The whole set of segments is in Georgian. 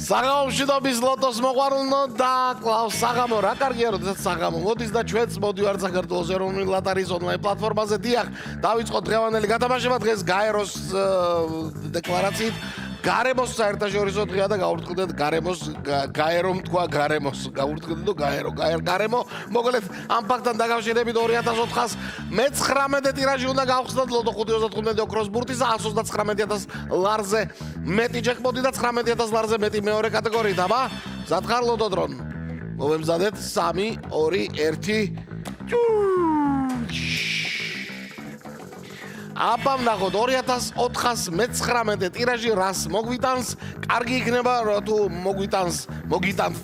საღამომშვიდობის ლოტოს მოყვარულნო და კლავს საღამო რა კარგია როდესაც საღამო მოდის და ჩვენც მოდივართ საქართველოს ეროვნული ლოტარიის ონლაინ პლატფორმაზე დიახ დავიწყოთ დღევანდელი გათამაშება დღეს გაეროს დეკლარაციით გარემოს საერთაშორისო დღეა და გავურთქლდეთ გარემოს გაერომ თქვა გარემოს გავურთქლდეთ გაერო გარემო მოკლედ ამ ფაქტთან დაკავშირებით 2019 ტირაჟი უნდა გავხსნათ ლოტო 535 ოქროს ბურთის 129,000 ლარზე მეტი ჯეკპოტი და 19,000 ლარზე მეტი მეორე კატეგორიით აბა მზად ხარ ლოტო დრონ მოვემზადეთ 3 2 1 აბა ნახოთ 2019 ტირაჟი რას მოგვიტანს კარგი იქნება თუ მოგიტანს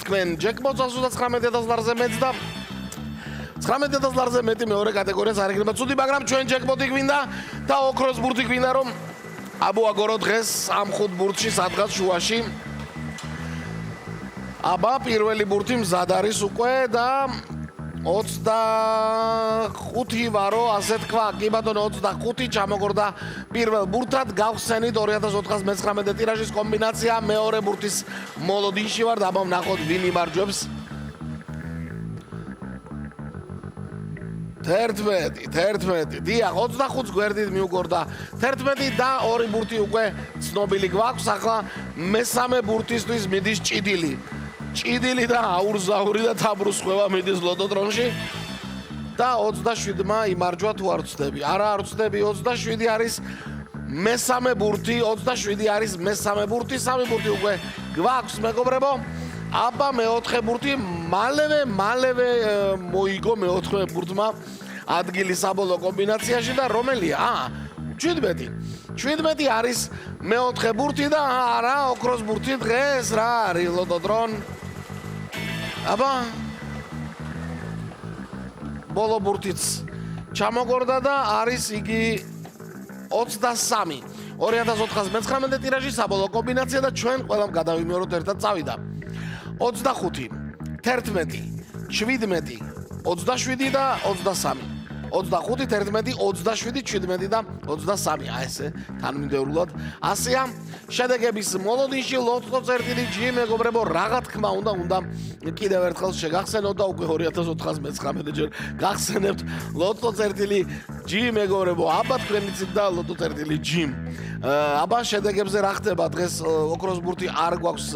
თქვენ ჯეკპოტს 119,000 ლარზე მეტს და 19,000 ლარზე მეტი მეორე კატეგორიას არ იქნება ცუდი მაგრამ ჩვენ ჯეკპოტი გვინდა და ოქროს ბურთი გვინდა რომ აბოაგორო დღეს ამ 5 ბურთში სადღაც შუაში აბა პირველი ბურთი მზად არის უკვე და 25 ვარო ასე თქვა კი ბატონო 25 ჩამოგორდა პირველ ბურთად გავხსენით 2019 ტირაჟის კომბინაცია მეორე ბურთის მოლოდინში ვარ და აბა ვნახოთ ვინ იმარჯვებს 11 დიახ 25 გვერდით მიუგორდა 11 და ორი ბურთი უკვე ცნობილი გვაქვს ახლა მესამე ბურთისთვის მიდის ჭიდილი და აურზაური და თაბრუსხვევა მიდის ლოტო დრონში და 27-მა იმარჯვა თუ არ ვცდები. არა არ ვცდები 27 არის მესამე ბურთი 27 არის მესამე ბურთი სამი ბურთი უკვე გვაქვს მეგობრებო აბა მეოთხე ბურთი მალევე მოიგო მეოთხე ბურთმა ადგილი საბოლოო კომბინაციაში და რომელია 17 არის მეოთხე ბურთი და არა ოქროს ბურთი დღეს რა არის ლოტო დრონ აბა ბოლო ბურთიც ჩამოგორდა და არის იგი 23 2019 ტირაჟი საბოლოო კომბინაცია და ჩვენ ყველამ გადავიმეოროთ ერთად წავიდა 25 11 17 27 და 23 25 11 27 17 და 23 აი ესე თანმიმდევრულად ასეა შედეგების მოლოდინში ლოტო წერტილი ჯი მეგობრებო რაღა თქმა უნდა კიდევ ერთხელ შეგახსენოთ და უკვე 2019 ჯერ გახსენებთ ლოტო წერტილი ჯი მეგობრებო აბა თქვენიცით და ლოტო წერტილი ჯი აბა შედეგებზე რა ხდება დღეს ოქროს ბურთი არ გვაქვს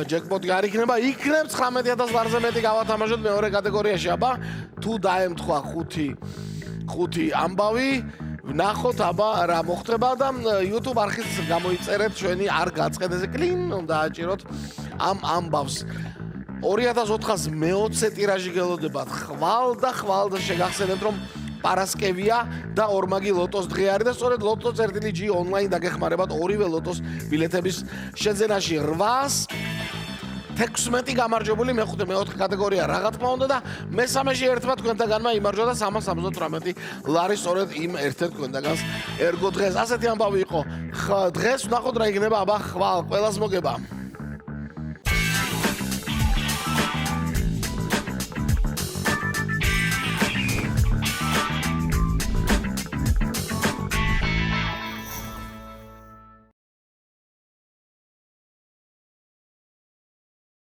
ჯეკპოტი არ იქნება 19,000 ლარზე მეტი გავათამაშოთ მეორე კატეგორიაში აბა თუ დაემთხვა 5 ამბავი ვნახოთ აბა რა მოხდება და YouTube არხის გამოიწერეთ ჩვენი არ გაწყეთ ესე კლინ უნდა აჭიროთ ამ ამბავს 2020 ტირაჟი გელოდებათ ხვალ და შეგახსენებთ რომ პარასკევია და ორმაგი ლოტოს დღე არის და სწორედ ლოტო წერტილი ჯი ონლაინ დაგეხმარებათ ორივე ლოტოს ბილეთების შეძენაში 16 გამარჯვებული მეხუთე მეოთხე კატეგორია რა თქმა უნდა და მესამეში ერთმა თქვენთაგანმა იმარჯვა და 378 ლარი სწორედ იმ ერთ-ერთ თქვენთაგანს ერგო დღეს ასეთი ამბავი იყო დღეს ვნახოთ რა იქნება აბა ხვალ ყველას მოგება